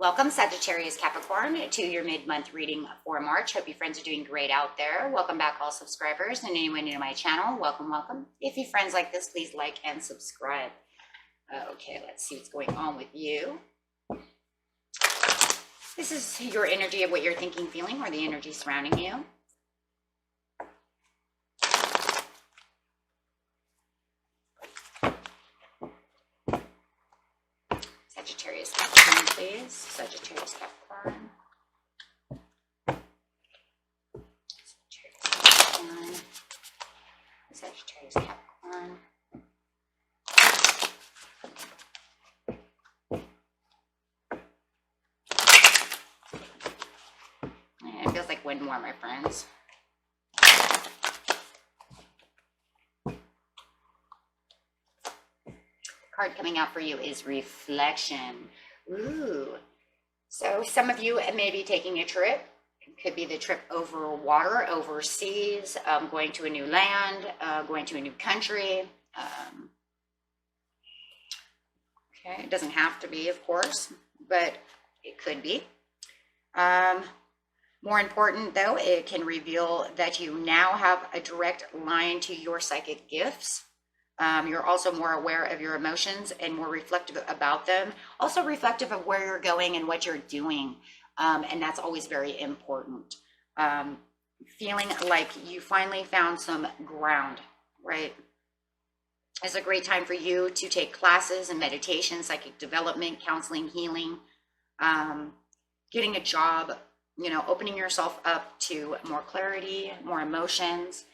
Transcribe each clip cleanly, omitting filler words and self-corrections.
Welcome, Sagittarius Capricorn, to your mid-month reading for March. Hope you friends are doing great out there. Welcome back, all subscribers, and anyone new to my channel. Welcome, welcome. If you friends like this, please like and subscribe. Okay, let's see what's going on with you. This is your energy of what you're thinking, feeling, or the energy surrounding you. Sagittarius Capricorn, please. Sagittarius Capricorn. Sagittarius Capricorn. Yeah, it feels like wind more, my friends. Card coming out for you is reflection. Ooh. So some of you may be taking a trip. It could be the trip over water, overseas, going to a new land, going to a new country. Okay, it doesn't have to be, of course, but it could be. More important, though, it can reveal that you now have a direct line to your psychic gifts. You're also more aware of your emotions and more reflective about them. Also reflective of where you're going and what you're doing. And that's always very important. Feeling like you finally found some ground, right? It's a great time for you to take classes in meditation, psychic development, counseling, healing, getting a job, opening yourself up to more clarity, more emotions.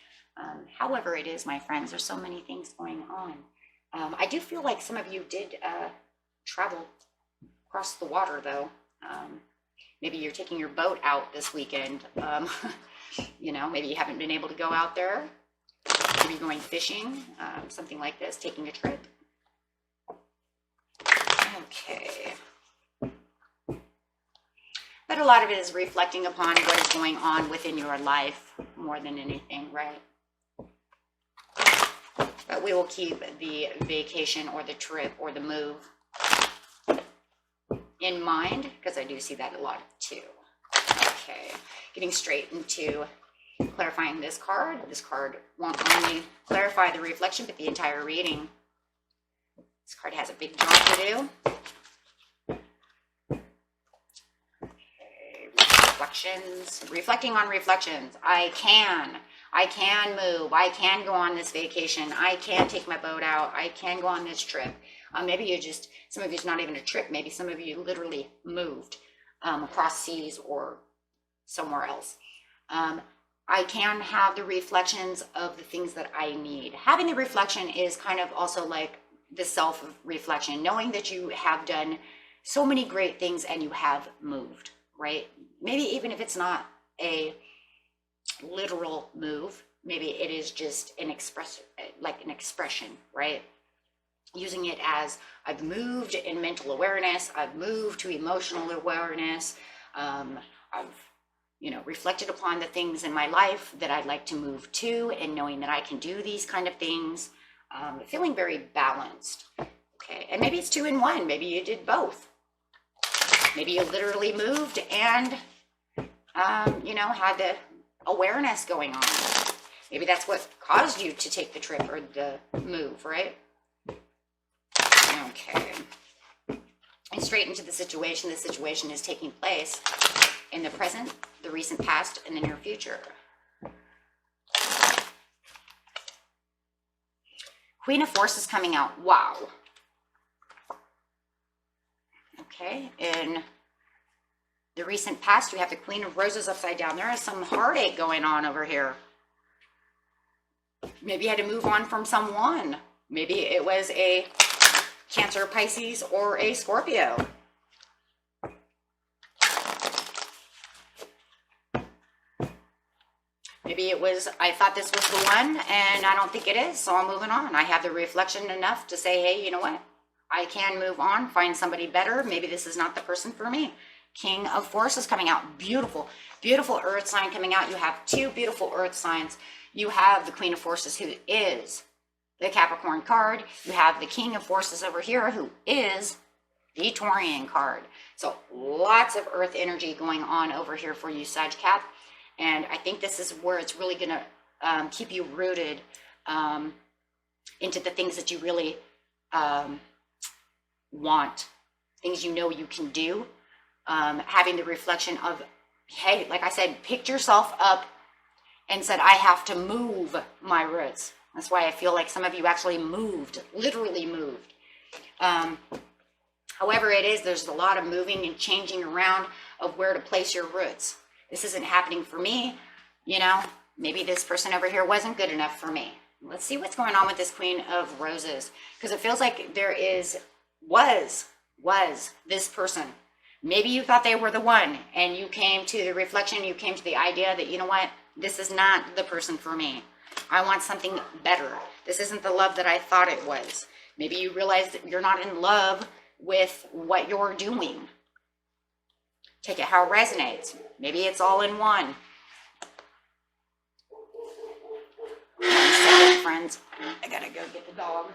However it is, my friends, there's so many things going on. I do feel like some of you did travel across the water, though. Maybe you're taking your boat out this weekend. Maybe you haven't been able to go out there. Maybe you're going fishing, something like this, taking a trip. Okay. But a lot of it is reflecting upon what is going on within your life more than anything, right? But we will keep the vacation or the trip or the move in mind, because I do see that a lot too. Okay, getting straight into clarifying this card. This card won't only clarify the reflection, but the entire reading. This card has a big job to do. Okay, reflections. Reflecting on reflections. I can move. I can go on this vacation. I can take my boat out. I can go on this trip. Maybe some of you, it's not even a trip. Maybe some of you literally moved across seas or somewhere else. I can have the reflections of the things that I need. Having the reflection is kind of also like the self-reflection, knowing that you have done so many great things and you have moved, right? Maybe even if it's not a literal move, maybe it is just an expression, right? Using it as I've moved in mental awareness, I've moved to emotional awareness, I've reflected upon the things in my life that I'd like to move to, and knowing that I can do these kind of things, feeling very balanced. Okay, and maybe it's 2 in 1. Maybe you did both. Maybe you literally moved and had the awareness going on. Maybe that's what caused you to take the trip or the move, right? Okay. And straight into the situation. The situation is taking place in the present, the recent past, and the near future. Queen of Forces coming out. Wow. Okay. In the recent past, we have the Queen of Roses upside down. There is some heartache going on over here. Maybe you had to move on from someone. Maybe it was a Cancer, Pisces, or a Scorpio. Maybe it was, I thought this was the one, and I don't think it is, so I'm moving on. I have the reflection enough to say, hey, you know what? I can move on, find somebody better. Maybe this is not the person for me. King of Forces coming out. Beautiful, beautiful earth sign coming out. You have 2 beautiful earth signs. You have the Queen of Forces, who is the Capricorn card. You have the King of Forces over here, who is the Taurian card. So lots of earth energy going on over here for you, Sag Cap. And I think this is where it's really going to keep you rooted into the things that you really want, things you know you can do. Having the reflection of, hey, like I said, picked yourself up and said, I have to move my roots. That's why I feel like some of you actually moved, literally moved. However it is, there's a lot of moving and changing around of where to place your roots. This isn't happening for me, you know, maybe this person over here wasn't good enough for me. Let's see what's going on with this Queen of Roses, because it feels like there was this person. Maybe you thought they were the one, and you came to the reflection, you came to the idea that, you know what, this is not the person for me. I want something better. This isn't the love that I thought it was. Maybe you realize that you're not in love with what you're doing. Take it how it resonates. Maybe it's all in one. One second, friends. I gotta go get the dog.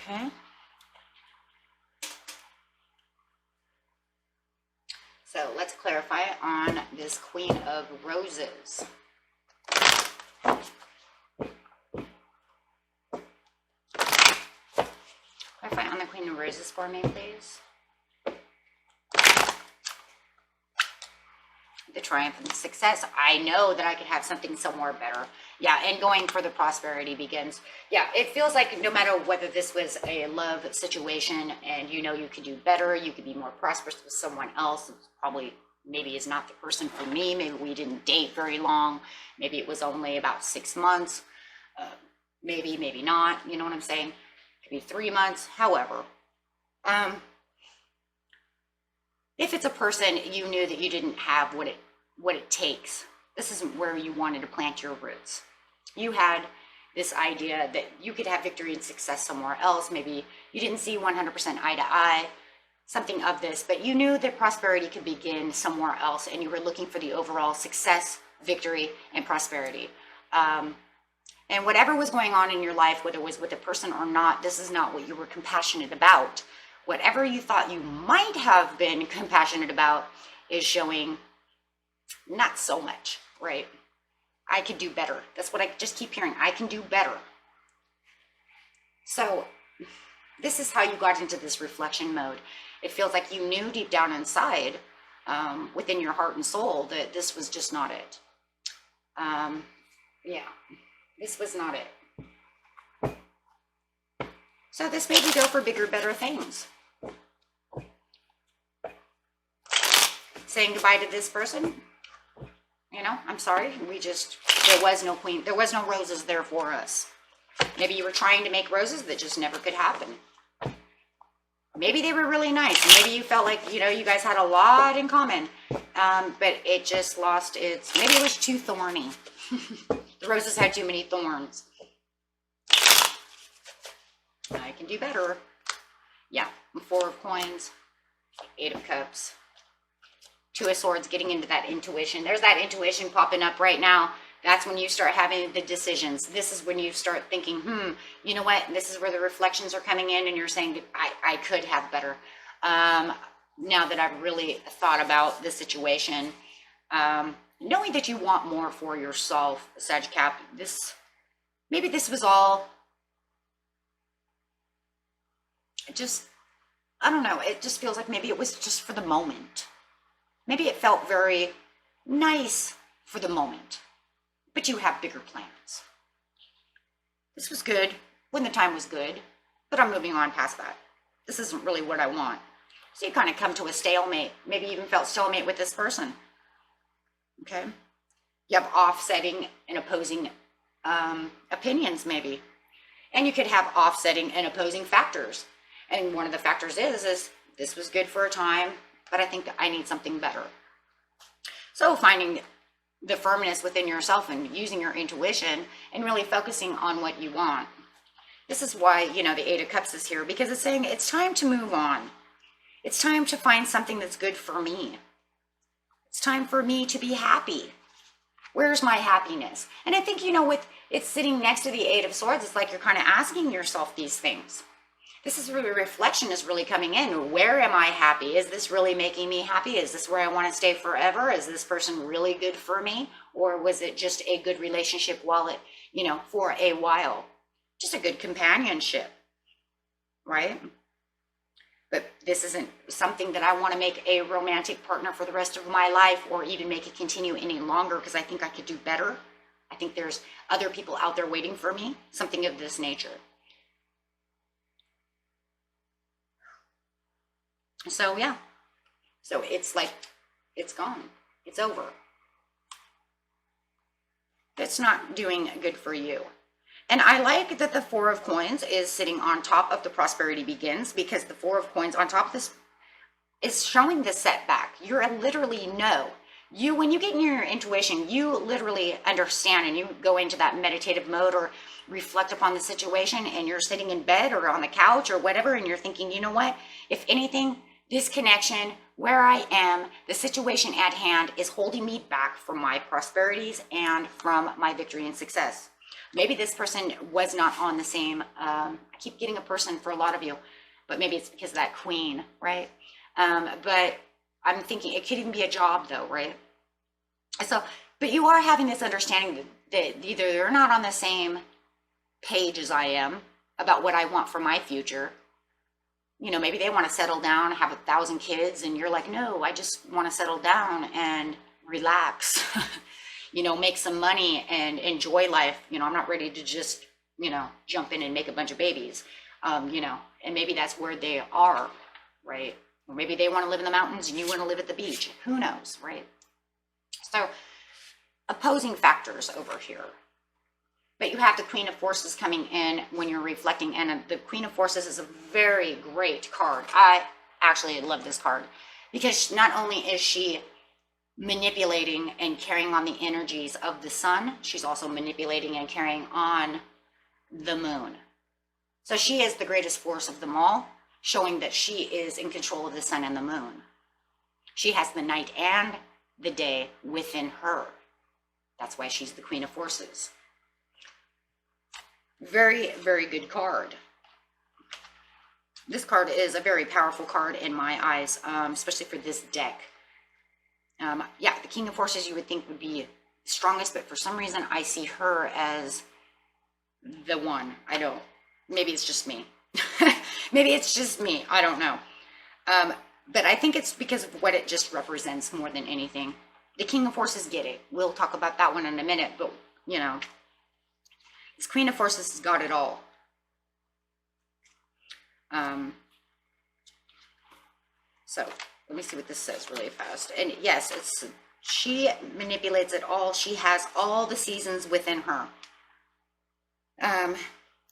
Okay. So let's clarify on this Queen of Roses. Clarify on the Queen of Roses for me, please. The triumph and the success. I know that I could have something somewhere better. Yeah, and going for the prosperity begins. Yeah, it feels like no matter whether this was a love situation and you know you could do better, you could be more prosperous with someone else. It's probably, maybe is not the person for me. Maybe we didn't date very long. Maybe it was only about 6 months. Maybe not. You know what I'm saying? It could be 3 months. However, if it's a person you knew that you didn't have what it takes, this isn't where you wanted to plant your roots. You had this idea that you could have victory and success somewhere else. Maybe you didn't see 100% eye to eye, something of this, but you knew that prosperity could begin somewhere else, and you were looking for the overall success, victory, and prosperity. And whatever was going on in your life, whether it was with a person or not, this is not what you were compassionate about. Whatever you thought you might have been compassionate about is showing not so much, right? I could do better. That's what I just keep hearing. I can do better. So this is how you got into this reflection mode. It feels like you knew deep down inside, within your heart and soul, that this was just not it. Yeah, this was not it. So this made you go for bigger, better things. Saying goodbye to this person. You know, I'm sorry, there was no queen, there was no roses there for us. Maybe you were trying to make roses that just never could happen. Maybe they were really nice. Maybe you felt like, you know, you guys had a lot in common, but it just lost its, maybe it was too thorny. The roses had too many thorns. I can do better. Yeah, 4 of coins, 8 of cups. 2 of Swords, getting into that intuition. There's that intuition popping up right now. That's when you start having the decisions. This is when you start thinking, you know what? This is where the reflections are coming in and you're saying, I could have better. Now that I've really thought about the situation, knowing that you want more for yourself, Sag Cap, maybe this was all, I don't know. It just feels like maybe it was just for the moment. Maybe it felt very nice for the moment, but you have bigger plans. This was good when the time was good, but I'm moving on past that. This isn't really what I want. So you kind of come to a stalemate, maybe even felt stalemate with this person. Okay. You have offsetting and opposing opinions maybe. And you could have offsetting and opposing factors. And one of the factors is this was good for a time, but I think that I need something better. So finding the firmness within yourself and using your intuition and really focusing on what you want. This is why, you know, the Eight of Cups is here, because it's saying it's time to move on. It's time to find something that's good for me. It's time for me to be happy. Where's my happiness? And I think, you know, with it sitting next to the Eight of Swords, it's like you're kind of asking yourself these things. This is really, reflection is really coming in. Where am I happy? Is this really making me happy? Is this where I want to stay forever? Is this person really good for me? Or was it just a good relationship while it, you know, for a while? Just a good companionship, right? But this isn't something that I want to make a romantic partner for the rest of my life or even make it continue any longer, because I think I could do better. I think there's other people out there waiting for me, something of this nature. So yeah, so it's like, it's gone, it's over. That's not doing good for you. And I like that the Four of Coins is sitting on top of the Prosperity Begins, because the Four of Coins on top of this is showing the setback. You're literally when you get in your intuition, you literally understand and you go into that meditative mode or reflect upon the situation, and you're sitting in bed or on the couch or whatever, and you're thinking, you know what, if anything, this connection, where I am, the situation at hand is holding me back from my prosperities and from my victory and success. Maybe this person was not on the same, I keep getting a person for a lot of you, but maybe it's because of that Queen, right? But I'm thinking it could even be a job though, right? So, but you are having this understanding that either they're not on the same page as I am about what I want for my future. You know, maybe they want to settle down, have 1,000 kids, and you're like, no, I just want to settle down and relax, you know, make some money and enjoy life. You know, I'm not ready to just, you know, jump in and make a bunch of babies, you know, and maybe that's where they are, right? Or maybe they want to live in the mountains and you want to live at the beach. Who knows, right? So opposing factors over here. But you have the Queen of Forces coming in when you're reflecting, and the Queen of Forces is a very great card. I actually love this card because not only is she manipulating and carrying on the energies of the sun, she's also manipulating and carrying on the moon. So she is the greatest force of them all, showing that she is in control of the sun and the moon. She has the night and the day within her. That's why she's the Queen of Forces. Very, very good card. This card is a very powerful card in my eyes, especially for this deck. Yeah, the King of Forces you would think would be strongest, but for some reason I see her as the one. I don't. Maybe it's just me. Maybe it's just me. I don't know. But I think it's because of what it just represents more than anything. The King of Forces get it. We'll talk about that one in a minute, but, you know, this Queen of Forces has got it all. So let me see what this says really fast. And yes, she manipulates it all. She has all the seasons within her.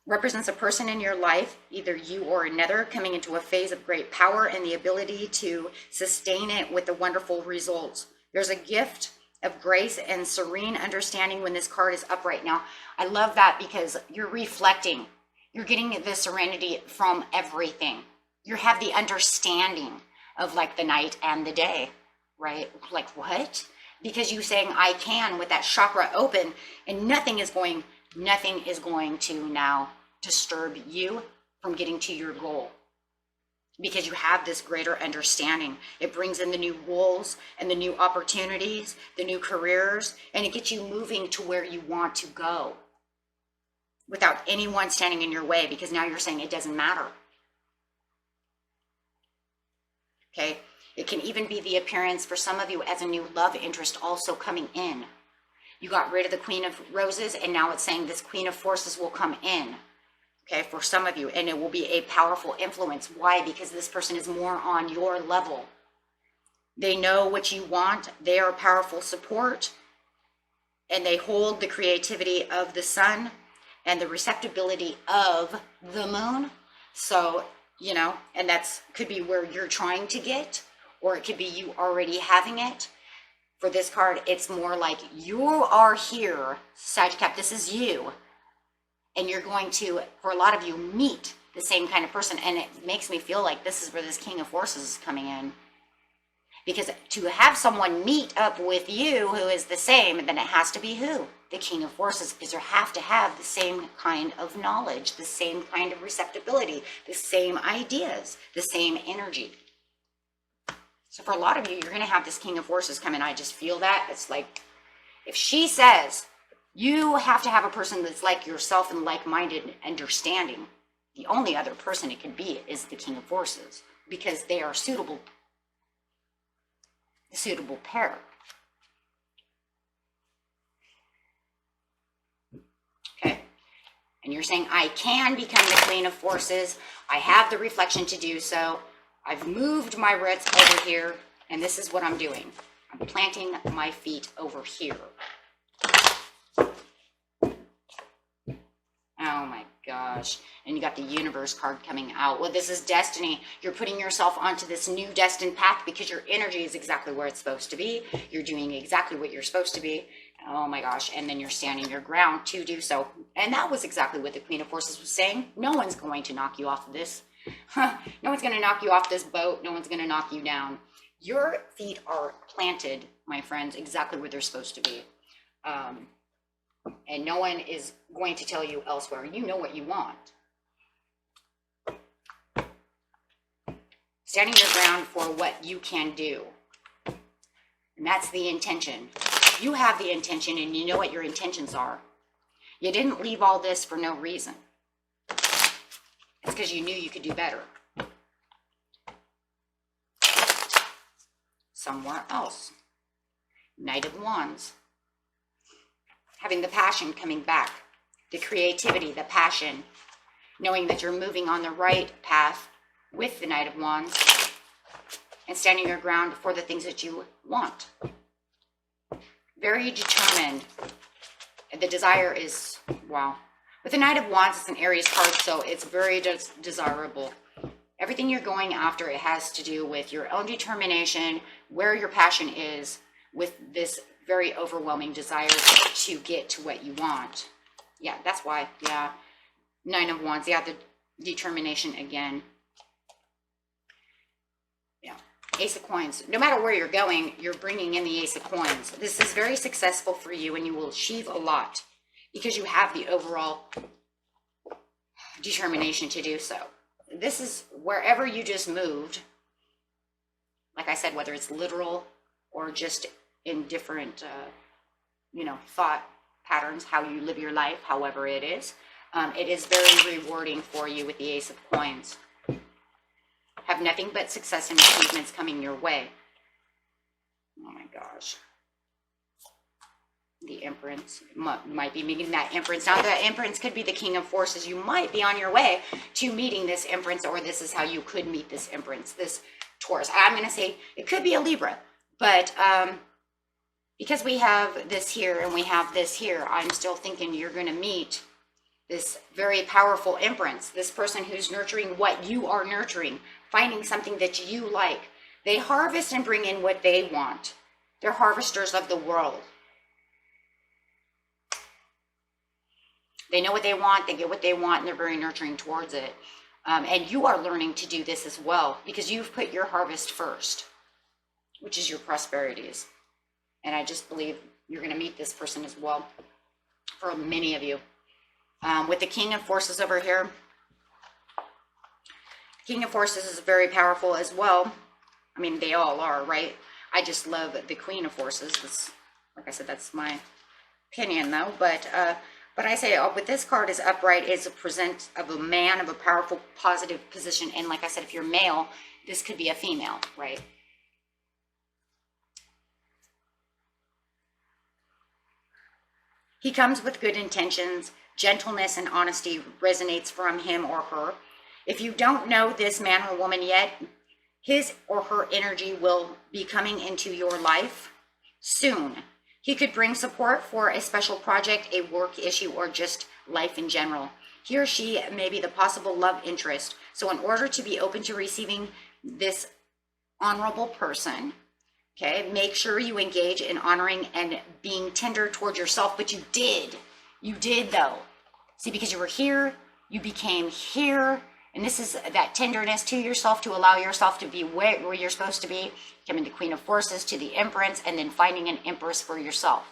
Represents a person in your life, either you or another, coming into a phase of great power and the ability to sustain it with the wonderful results. There's a gift of grace and serene understanding when this card is up right now. I love that because you're reflecting. You're getting the serenity from everything. You have the understanding of like the night and the day, right? Like what? Because you saying I can with that chakra open, and nothing is going to now disturb you from getting to your goal. Because you have this greater understanding. It brings in the new goals and the new opportunities, the new careers, and it gets you moving to where you want to go without anyone standing in your way, because now you're saying it doesn't matter. Okay, it can even be the appearance for some of you as a new love interest also coming in. You got rid of the Queen of Roses, and now it's saying this Queen of Forces will come in. Okay, for some of you, and it will be a powerful influence. Why? Because this person is more on your level. They know what you want. They are powerful support. and they hold the creativity of the sun and the receptibility of the moon. So, you know, and that's could be where you're trying to get, or it could be you already having it. For this card, it's more like you are here, Sagittarius, this is you. And you're going to, for a lot of you, meet the same kind of person. And it makes me feel like this is where this King of Forces is coming in. Because to have someone meet up with you who is the same, then it has to be who? The King of Forces, because you have to have the same kind of knowledge, the same kind of receptibility, the same ideas, the same energy. So for a lot of you, you're going to have this King of Forces come in. I just feel that. It's like, if she says, you have to have a person that's like yourself and like-minded, understanding, the only other person it can be is the King of Forces, because they are suitable pair. Okay. And you're saying, I can become the Queen of Forces. I have the reflection to do so. I've moved my roots over here, and this is what I'm doing. I'm planting my feet over here. Oh my gosh. And you got the Universe card coming out. Well, this is destiny. You're putting yourself onto this new destined path because your energy is exactly where it's supposed to be. You're doing exactly what you're supposed to be. Oh my gosh. And then you're standing your ground to do so. And that was exactly what the Queen of Forces was saying. No one's going to knock you off of this. No one's going to knock you off this boat. No one's going to knock you down. Your feet are planted, my friends, exactly where they're supposed to be. And no one is going to tell you elsewhere. You know what you want. Standing your ground for what you can do. And that's the intention. You have the intention, and you know what your intentions are. You didn't leave all this for no reason. It's because you knew you could do better. Somewhere else. Knight of Wands. Having the passion coming back, the creativity, the passion, knowing that you're moving on the right path with the Knight of Wands and standing your ground for the things that you want. Very determined. The desire is, wow. With the Knight of Wands, it's an Aries card, so it's very desirable. Everything you're going after, it has to do with your own determination, where your passion is, with this very overwhelming desire to get to what you want. Yeah, that's why. Yeah. Nine of Wands. Yeah, the determination again. Yeah. Ace of Coins. No matter where you're going, you're bringing in the Ace of Coins. This is very successful for you, and you will achieve a lot because you have the overall determination to do so. This is wherever you just moved. Like I said, whether it's literal or just in different, thought patterns, how you live your life, however it is very rewarding for you with the Ace of Coins. Have nothing but success and achievements coming your way. Oh my gosh. The Empress might be meeting that Empress. Now, the Empress could be the King of Forces. You might be on your way to meeting this Empress, or this is how you could meet this Empress, this Taurus. I'm going to say it could be a Libra, but because we have this here and we have this here, I'm still thinking you're going to meet this very powerful Empress, this person who's nurturing what you are nurturing, finding something that you like. They harvest and bring in what they want. They're harvesters of the world. They know what they want, they get what they want, and they're very nurturing towards it. And you are learning to do this as well, because you've put your harvest first, which is your prosperities. And I just believe you're going to meet this person as well, for many of you. With the King of Forces over here, King of Forces is very powerful as well. I mean, they all are, right? I just love the Queen of Forces. That's, like I said, that's my opinion, though. But I say, with this card is upright, is a present of a man of a powerful, positive position. And like I said, if you're male, this could be a female, right? He comes with good intentions. Gentleness and honesty resonates from him or her. If you don't know this man or woman yet, his or her energy will be coming into your life soon. He could bring support for a special project, a work issue, or just life in general. He or she may be the possible love interest. So in order to be open to receiving this honorable person, okay, make sure you engage in honoring and being tender towards yourself. But you did though. See, because you were here, you became here. And this is that tenderness to yourself, to allow yourself to be where you're supposed to be, coming to Queen of Forces, to the Empress, and then finding an Empress for yourself.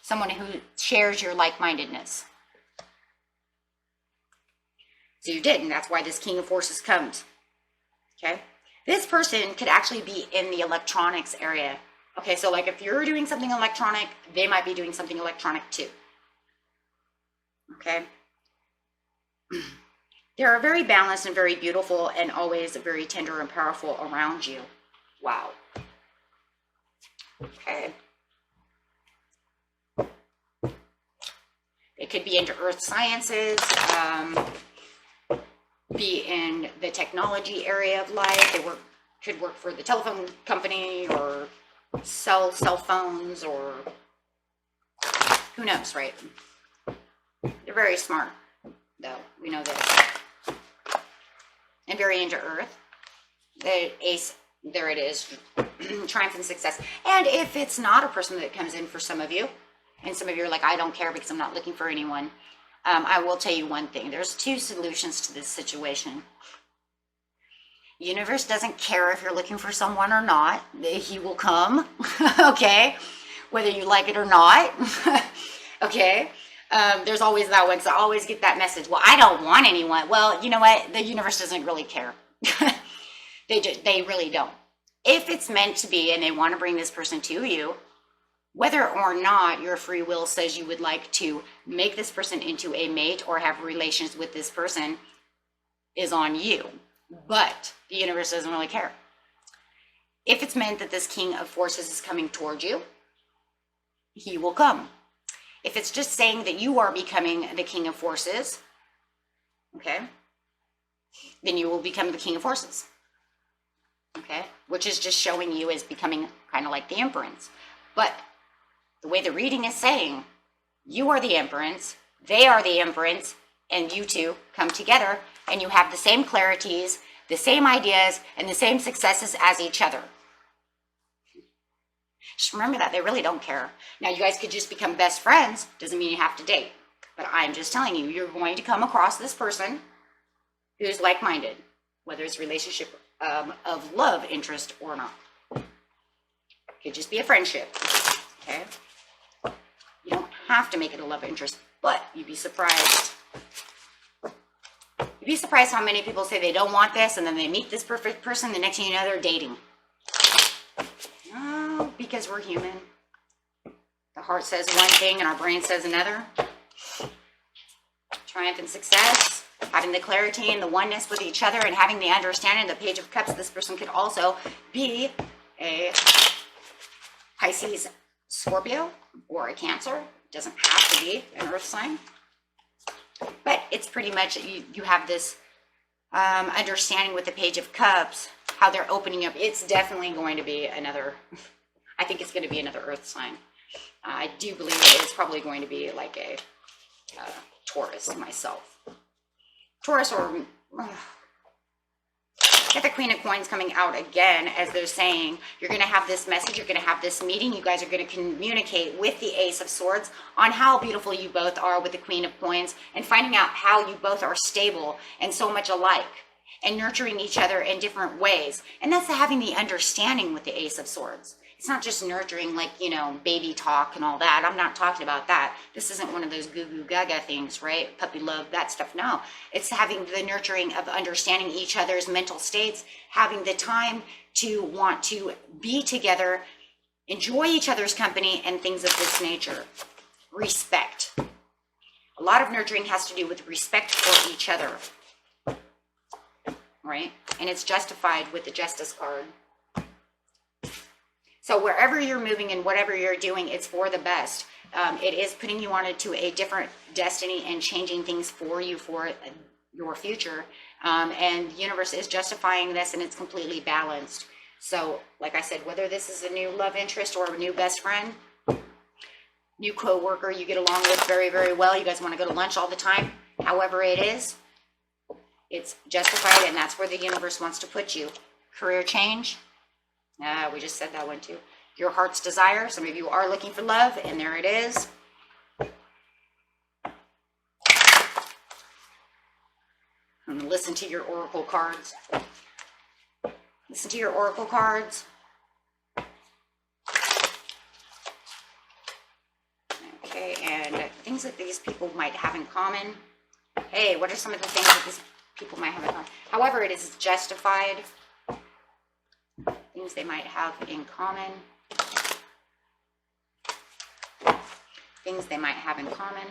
Someone who shares your like-mindedness. So you did, and that's why this King of Forces comes. Okay? This person could actually be in the electronics area. Okay, so like if you're doing something electronic, they might be doing something electronic too. Okay? They are very balanced and very beautiful and always very tender and powerful around you. Wow. Okay. They could be into earth sciences, be in the technology area of life. They could work for the telephone company or sell cell phones, or who knows, right? They're very smart, though. We know this. And very into earth. The ace, there it is. Triumph and success. And if it's not a person that comes in for some of you, and some of you are like, I don't care because I'm not looking for anyone, I will tell you one thing. There's two solutions to this situation. The universe doesn't care if you're looking for someone or not. He will come, okay? Whether you like it or not, okay? There's always that one, so I always get that message. Well, I don't want anyone. Well, you know what? The universe doesn't really care. They really don't. If it's meant to be and they want to bring this person to you, whether or not your free will says you would like to make this person into a mate or have relations with this person is on you. But the universe doesn't really care. If it's meant that this King of Forces is coming towards you, he will come. If it's just saying that you are becoming the King of Forces, okay, then you will become the King of Forces, okay, which is just showing you as becoming kind of like the Empress. But the way the reading is saying, you are the Empress, they are the Empress, and you two come together, and you have the same clarities, the same ideas, and the same successes as each other. Just remember that. They really don't care. Now, you guys could just become best friends. Doesn't mean you have to date. But I'm just telling you, you're going to come across this person who's like-minded, whether it's relationship of love interest or not. It could just be a friendship, okay? You don't have to make it a love interest, but you'd be surprised. You'd be surprised how many people say they don't want this, and then they meet this perfect person, the next thing you know, they're dating. Oh, because we're human. The heart says one thing and our brain says another. Triumph and success, having the clarity and the oneness with each other and having the understanding, the Page of Cups, this person could also be a Pisces, Scorpio, or a Cancer. It doesn't have to be an earth sign. But it's pretty much, you have this understanding with the Page of Cups, how they're opening up. It's definitely going to be another, I think it's going to be another earth sign. I do believe it's probably going to be like a Taurus myself. Taurus or, get the Queen of Coins coming out again, as they're saying, you're going to have this message, you're going to have this meeting, you guys are going to communicate with the Ace of Swords on how beautiful you both are with the Queen of Coins, and finding out how you both are stable and so much alike, and nurturing each other in different ways. And that's having the understanding with the Ace of Swords. It's not just nurturing like, you know, baby talk and all that. I'm not talking about that. This isn't one of those goo goo gaga things, right? Puppy love, that stuff. No, it's having the nurturing of understanding each other's mental states, having the time to want to be together, enjoy each other's company, and things of this nature. Respect. A lot of nurturing has to do with respect for each other, right? And it's justified with the Justice card. So wherever you're moving and whatever you're doing, it's for the best. It is putting you on to a different destiny and changing things for you for your future. And the universe is justifying this, and it's completely balanced. So, like I said, whether this is a new love interest or a new best friend, new co-worker you get along with very, very well, you guys want to go to lunch all the time, however it is, it's justified, and that's where the universe wants to put you. Career change, we just said that one too. Your heart's desire, some of you are looking for love, and there it is. And listen to your oracle cards. Listen to your oracle cards. Okay, and things that these people might have in common. Hey, what are some of the things that these people might have in common? However, it is justified. Things they might have in common. Things they might have in common.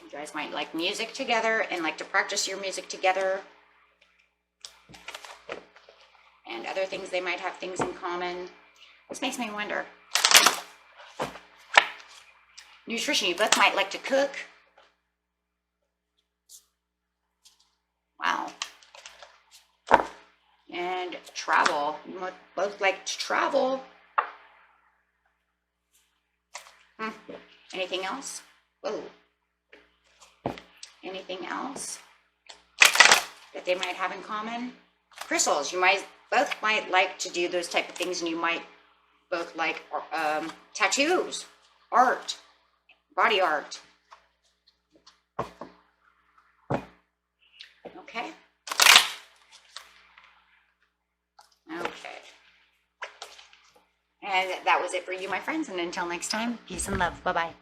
You guys might like music together and like to practice your music together. And other things, they might have things in common. This makes me wonder. Nutrition, you both might like to cook. Wow. And travel. You both like to travel. Anything else? Whoa. Anything else that they might have in common? Crystals. You both might like to do those type of things, and you might both like tattoos, art, body art. Okay. Okay. And that was it for you, my friends. And until next time, peace and love. Bye-bye.